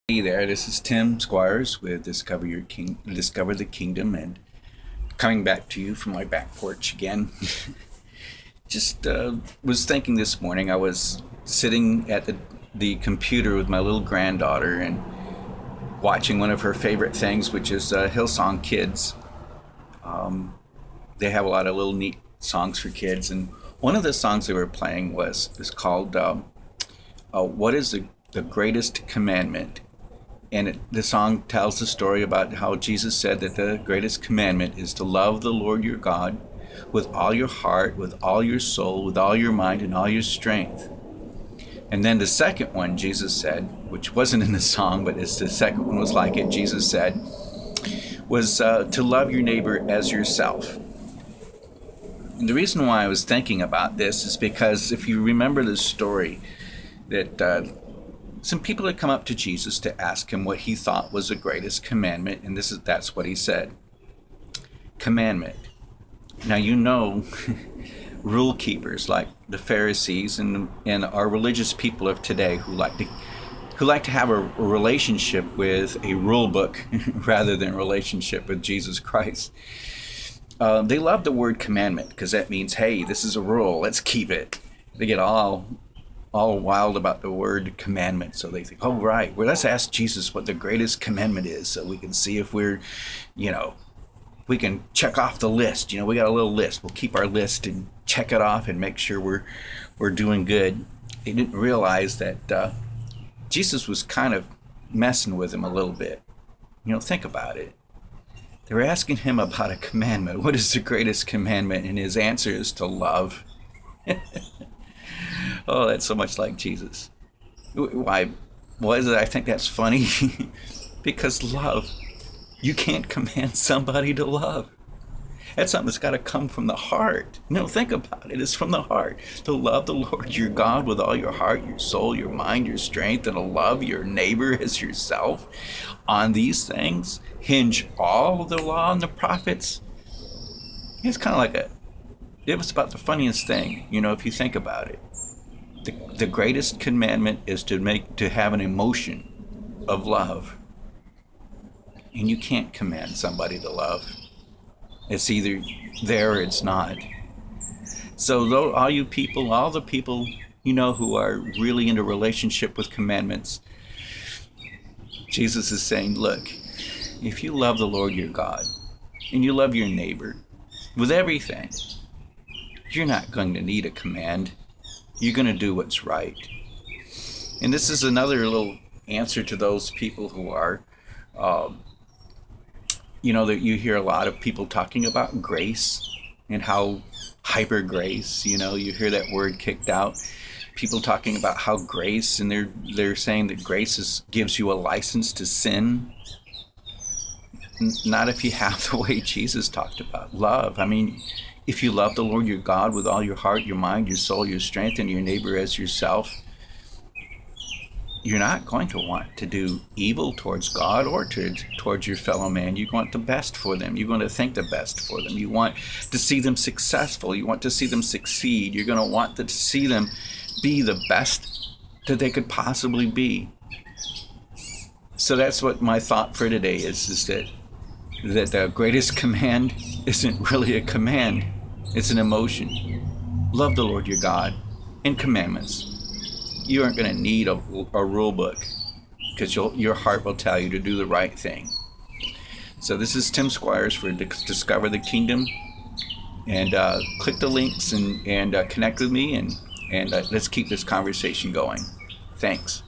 Hey there, this is Tim Squires with Discover the Kingdom, and coming back to you from my back porch again. Just was thinking this morning. I was sitting at the computer with my little granddaughter and watching one of her favorite things, which is Hillsong Kids. They have a lot of little neat songs for kids, and one of the songs they were playing was called "What is the Greatest Commandment?" And the song tells the story about how Jesus said that the greatest commandment is to love the Lord your God with all your heart, with all your soul, with all your mind, and all your strength. And then the second one, Jesus said, which wasn't in the song, but the second one was like it, Jesus said, was to love your neighbor as yourself. And the reason why I was thinking about this is because if you remember the story that some people had come up to Jesus to ask him what he thought was the greatest commandment, and that's what he said. Commandment. Now you know rule keepers like the Pharisees and our religious people of today who like to have a relationship with a rule book rather than a relationship with Jesus Christ. They love the word commandment because that means, hey, this is a rule, let's keep it. They get all wild about the word commandment. So they think, oh, right, well, let's ask Jesus what the greatest commandment is so we can see if we can check off the list. We got a little list. We'll keep our list and check it off and make sure we're doing good. They didn't realize that Jesus was kind of messing with him a little bit. Think about it. They were asking him about a commandment. What is the greatest commandment? And his answer is to love. Oh, that's so much like Jesus. Why is it I think that's funny? Because love. You can't command somebody to love. That's something that's got to come from the heart. Think about it. It's from the heart. To love the Lord your God with all your heart, your soul, your mind, your strength, and to love your neighbor as yourself. On these things hinge all of the law and the prophets. It's kind of it was about the funniest thing, if you think about it. The greatest commandment is to have an emotion of love. And you can't command somebody to love. It's either there or it's not. So all the people, who are really into relationship with commandments, Jesus is saying, look, if you love the Lord your God and you love your neighbor with everything, you're not going to need a command. You're going to do what's right. And this is another little answer to those people who are, that you hear a lot of people talking about grace and how hyper grace, you hear that word kicked out. People talking about how grace, and they're saying that grace gives you a license to sin. Not if you have the way Jesus talked about love. If you love the Lord your God with all your heart, your mind, your soul, your strength, and your neighbor as yourself, you're not going to want to do evil towards God or towards your fellow man. You want the best for them. You're going to think the best for them. You want to see them successful. You want to see them succeed. You're going to want to see them be the best that they could possibly be. So that's what my thought for today is that the greatest command isn't really a command. It's an emotion. Love the Lord your God and commandments. You aren't going to need a rule book because your heart will tell you to do the right thing. So this is Tim Squires for Discover the Kingdom. And click the links and connect with me and let's keep this conversation going. Thanks.